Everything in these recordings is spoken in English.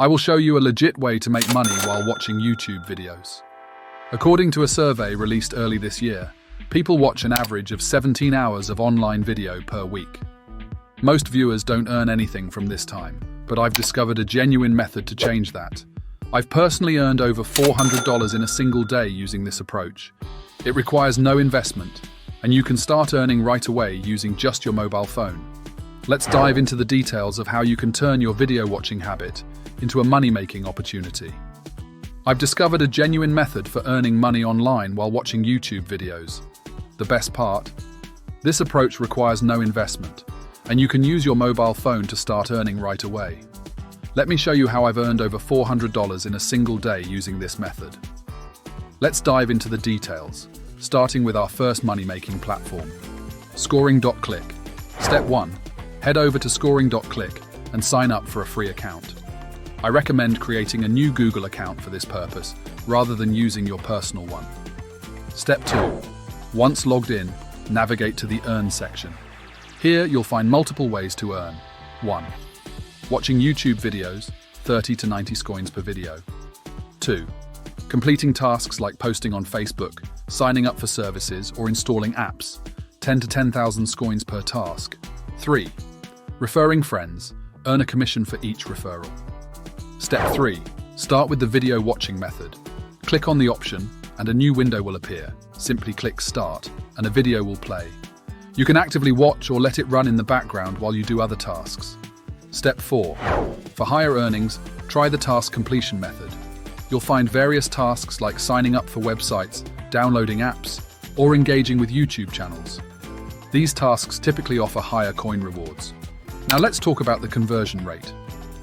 I will show you a legit way to make money while watching YouTube videos. According to a survey released early this year, people watch an average of 17 hours of online video per week. Most viewers don't earn anything from this time, but I've discovered a genuine method to change that. I've personally earned over $400 in a single day using this approach. It requires no investment, and you can start earning right away using just your mobile phone. Let's dive into the details of how you can turn your video watching habit into a money-making opportunity. I've discovered a genuine method for earning money online while watching YouTube videos. The best part? This approach requires no investment, and you can use your mobile phone to start earning right away. Let me show you how I've earned over $400 in a single day using this method. Let's dive into the details, starting with our first money-making platform, Scoring.click. Step 1. Head over to Scoring.click and sign up for a free account. I recommend creating a new Google account for this purpose, rather than using your personal one. Step 2. Once logged in, navigate to the Earn section. Here you'll find multiple ways to earn. 1. Watching YouTube videos, 30 to 90 coins per video. 2. Completing tasks like posting on Facebook, signing up for services, or installing apps, 10 to 10,000 coins per task. 3. Referring friends, earn a commission for each referral. Step 3. Start with the video watching method. Click on the option and a new window will appear. Simply click Start and a video will play. You can actively watch or let it run in the background while you do other tasks. Step 4. For higher earnings, try the task completion method. You'll find various tasks like signing up for websites, downloading apps, or engaging with YouTube channels. These tasks typically offer higher coin rewards. Now let's talk about the conversion rate.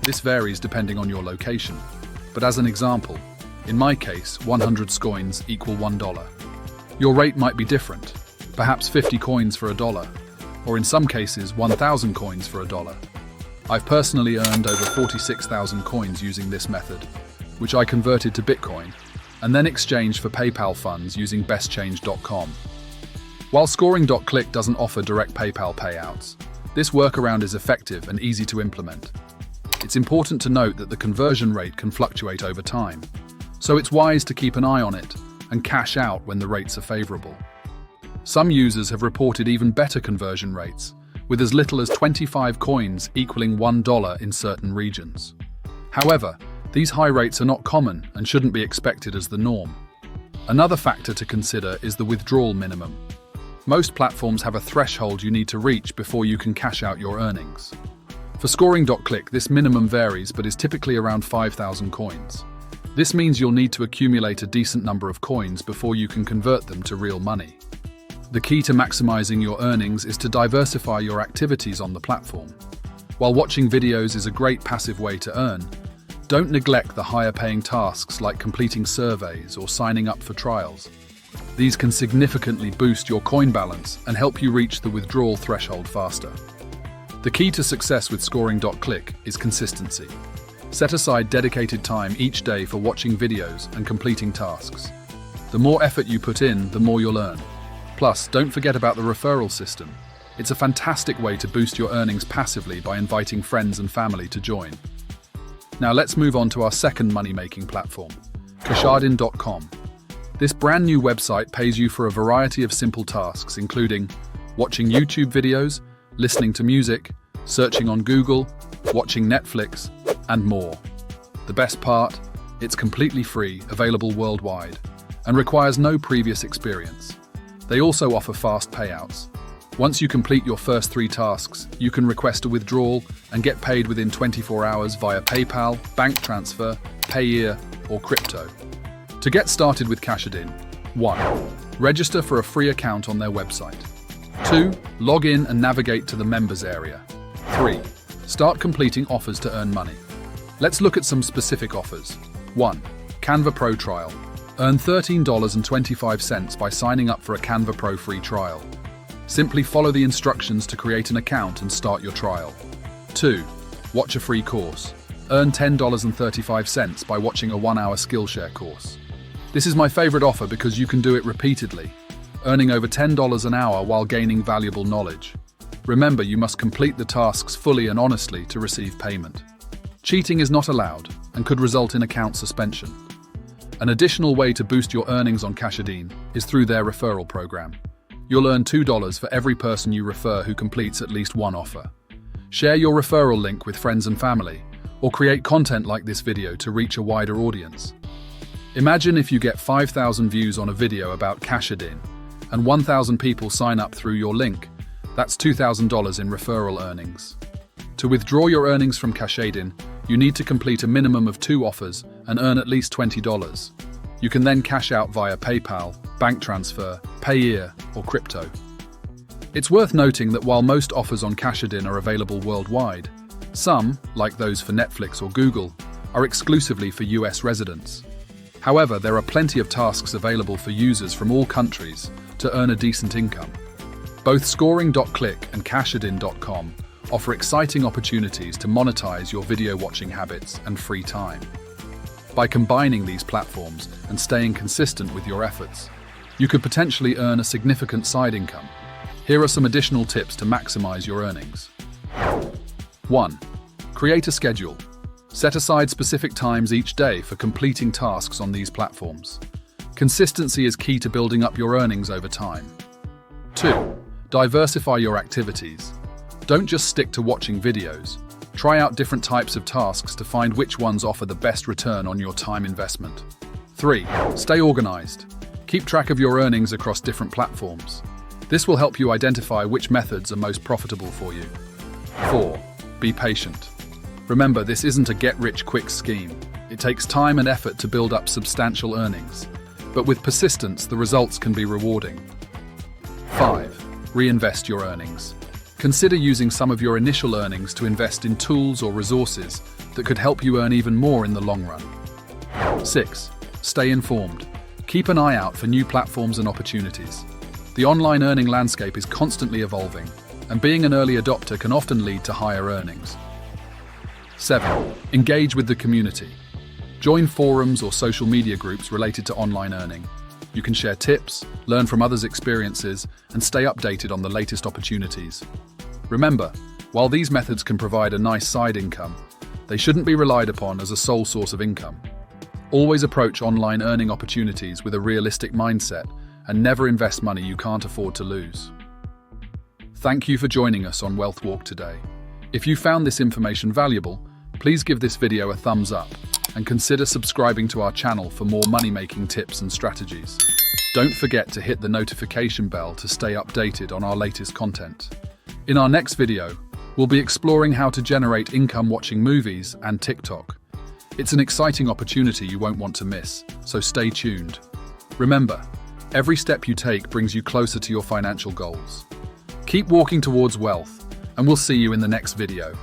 This varies depending on your location, but as an example, in my case, 100 coins equal $1. Your rate might be different, perhaps 50 coins for $1, or in some cases 1,000 coins for $1. I've personally earned over 46,000 coins using this method, which I converted to Bitcoin, and then exchanged for PayPal funds using bestchange.com. While Scoring.click doesn't offer direct PayPal payouts, this workaround is effective and easy to implement. It's important to note that the conversion rate can fluctuate over time, so it's wise to keep an eye on it and cash out when the rates are favorable. Some users have reported even better conversion rates, with as little as 25 coins equaling $1 in certain regions. However, these high rates are not common and shouldn't be expected as the norm. Another factor to consider is the withdrawal minimum. Most platforms have a threshold you need to reach before you can cash out your earnings. For Scoring.click, this minimum varies but is typically around 5,000 coins. This means you'll need to accumulate a decent number of coins before you can convert them to real money. The key to maximizing your earnings is to diversify your activities on the platform. While watching videos is a great passive way to earn, don't neglect the higher-paying tasks like completing surveys or signing up for trials. These can significantly boost your coin balance and help you reach the withdrawal threshold faster. The key to success with Scoring.click is consistency. Set aside dedicated time each day for watching videos and completing tasks. The more effort you put in, the more you'll earn. Plus, don't forget about the referral system. It's a fantastic way to boost your earnings passively by inviting friends and family to join. Now let's move on to our second money-making platform, Kashardin.com. This brand new website pays you for a variety of simple tasks, including watching YouTube videos, listening to music, searching on Google, watching Netflix, and more. The best part? It's completely free, available worldwide, and requires no previous experience. They also offer fast payouts. Once you complete your first 3 tasks, you can request a withdrawal and get paid within 24 hours via PayPal, bank transfer, Payeer, or crypto. To get started with Kashardin, 1. Register for a free account on their website. 2. Log in and navigate to the members area. 3. Start completing offers to earn money. Let's look at some specific offers. 1. Canva Pro Trial. Earn $13.25 by signing up for a Canva Pro free trial. Simply follow the instructions to create an account and start your trial. 2. Watch a free course. Earn $10.35 by watching a 1-hour Skillshare course. This is my favorite offer because you can do it repeatedly, earning over $10 an hour while gaining valuable knowledge. Remember, you must complete the tasks fully and honestly to receive payment. Cheating is not allowed, and could result in account suspension. An additional way to boost your earnings on Cashadin is through their referral program. You'll earn $2 for every person you refer who completes at least one offer. Share your referral link with friends and family, or create content like this video to reach a wider audience. Imagine if you get 5,000 views on a video about Cashadin, and 1,000 people sign up through your link. That's $2,000 in referral earnings. To withdraw your earnings from Cashadin, you need to complete a minimum of 2 offers and earn at least $20. You can then cash out via PayPal, bank transfer, Payeer, or crypto. It's worth noting that while most offers on Cashadin are available worldwide, some, like those for Netflix or Google, are exclusively for US residents. However, there are plenty of tasks available for users from all countries to earn a decent income. Both Scoring.click and Cashadin.com offer exciting opportunities to monetize your video watching habits and free time. By combining these platforms and staying consistent with your efforts, you could potentially earn a significant side income. Here are some additional tips to maximize your earnings. 1. Create a schedule. Set aside specific times each day for completing tasks on these platforms. Consistency is key to building up your earnings over time. 2. Diversify your activities. Don't just stick to watching videos. Try out different types of tasks to find which ones offer the best return on your time investment. 3. Stay organized. Keep track of your earnings across different platforms. This will help you identify which methods are most profitable for you. 4. Be patient. Remember, this isn't a get-rich-quick scheme. It takes time and effort to build up substantial earnings, but with persistence, the results can be rewarding. 5. Reinvest your earnings. Consider using some of your initial earnings to invest in tools or resources that could help you earn even more in the long run. 6. Stay informed. Keep an eye out for new platforms and opportunities. The online earning landscape is constantly evolving, and being an early adopter can often lead to higher earnings. 7. Engage with the community. Join forums or social media groups related to online earning. You can share tips, learn from others' experiences, and stay updated on the latest opportunities. Remember, while these methods can provide a nice side income, they shouldn't be relied upon as a sole source of income. Always approach online earning opportunities with a realistic mindset and never invest money you can't afford to lose. Thank you for joining us on WealthWalk today. If you found this information valuable, please give this video a thumbs up and consider subscribing to our channel for more money-making tips and strategies. Don't forget to hit the notification bell to stay updated on our latest content. In our next video, we'll be exploring how to generate income watching movies and TikTok. It's an exciting opportunity you won't want to miss, so stay tuned. Remember, every step you take brings you closer to your financial goals. Keep walking towards wealth, and we'll see you in the next video.